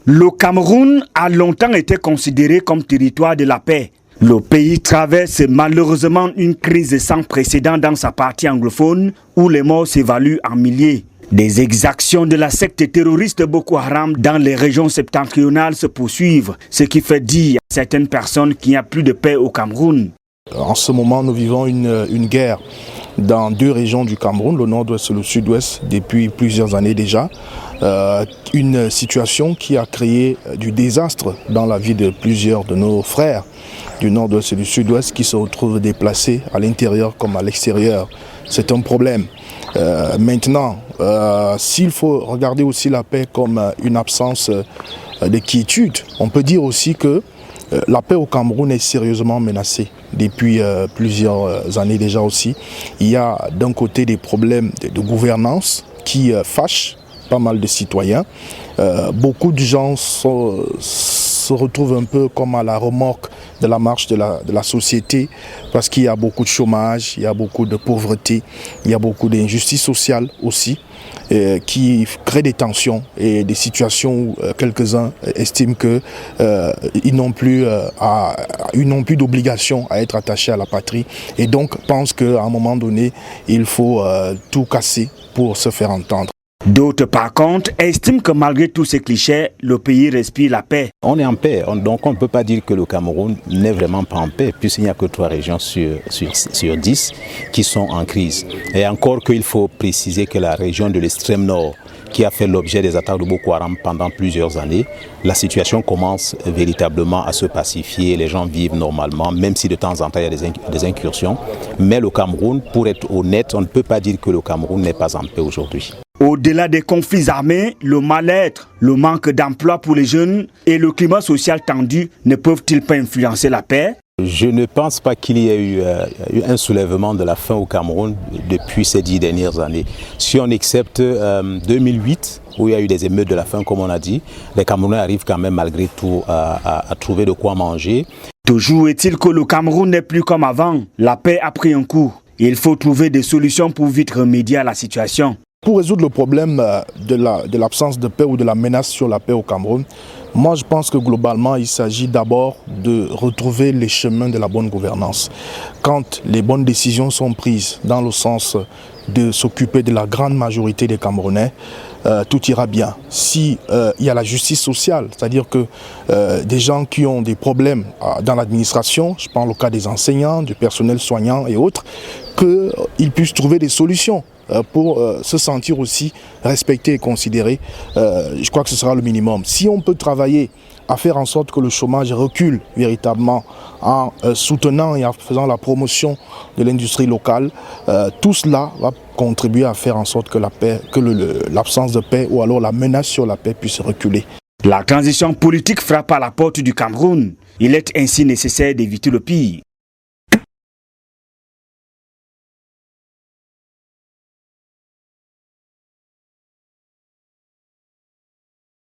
Le Cameroun a longtemps été considéré comme territoire de la paix. Le pays traverse malheureusement une crise sans précédent dans sa partie anglophone où les morts s'évaluent en milliers. Des exactions de la secte terroriste Boko Haram dans les régions septentrionales se poursuivent, ce qui fait dire à certaines personnes qu'il n'y a plus de paix au Cameroun. En ce moment, nous vivons une guerre dans deux régions du Cameroun, le nord-ouest et le sud-ouest, depuis plusieurs années déjà. Une situation qui a créé du désastre dans la vie de plusieurs de nos frères du nord-ouest et du sud-ouest qui se retrouvent déplacés à l'intérieur comme à l'extérieur. C'est un problème. Maintenant, s'il faut regarder aussi la paix comme une absence de quiétude, on peut dire aussi que la paix au Cameroun est sérieusement menacée depuis plusieurs années déjà aussi. Il y a d'un côté des problèmes de gouvernance qui fâchent pas mal de citoyens. Beaucoup de gens se retrouvent un peu comme à la remorque de la marche de la société parce qu'il y a beaucoup de chômage, il y a beaucoup de pauvreté, il y a beaucoup d'injustice sociale aussi qui crée des tensions et des situations où quelques-uns estiment qu'ils n'ont plus d'obligation à être attachés à la patrie et donc pensent qu'à un moment donné, il faut tout casser pour se faire entendre. D'autres, par contre, estiment que malgré tous ces clichés, le pays respire la paix. On est en paix, donc on ne peut pas dire que le Cameroun n'est vraiment pas en paix, puisqu'il n'y a que 3 régions sur 10 qui sont en crise. Et encore qu'il faut préciser que la région de l'extrême nord, qui a fait l'objet des attaques de Boko Haram pendant plusieurs années, la situation commence véritablement à se pacifier, les gens vivent normalement, même si de temps en temps il y a des incursions. Mais le Cameroun, pour être honnête, on ne peut pas dire que le Cameroun n'est pas en paix aujourd'hui. Au-delà des conflits armés, le mal-être, le manque d'emploi pour les jeunes et le climat social tendu ne peuvent-ils pas influencer la paix? Je ne pense pas qu'il y ait eu un soulèvement de la faim au Cameroun depuis ces 10 dernières années. Si on accepte 2008, où il y a eu des émeutes de la faim, comme on a dit, les Camerounais arrivent quand même malgré tout à trouver de quoi manger. Toujours est-il que le Cameroun n'est plus comme avant. La paix a pris un coup. Il faut trouver des solutions pour vite remédier à la situation. Pour résoudre le problème de l'absence de paix ou de la menace sur la paix au Cameroun, moi je pense que globalement il s'agit d'abord de retrouver les chemins de la bonne gouvernance. Quand les bonnes décisions sont prises dans le sens de s'occuper de la grande majorité des Camerounais, tout ira bien. Si il y a la justice sociale, c'est-à-dire que des gens qui ont des problèmes dans l'administration, je prends le cas des enseignants, du personnel soignant et autres, qu'ils puissent trouver des solutions pour se sentir aussi respectés et considérés. Je crois que ce sera le minimum. Si on peut travailler à faire en sorte que le chômage recule véritablement en soutenant et en faisant la promotion de l'industrie locale, tout cela va contribuer à faire en sorte que l'absence de paix ou alors la menace sur la paix puisse reculer. La transition politique frappe à la porte du Cameroun. Il est ainsi nécessaire d'éviter le pire.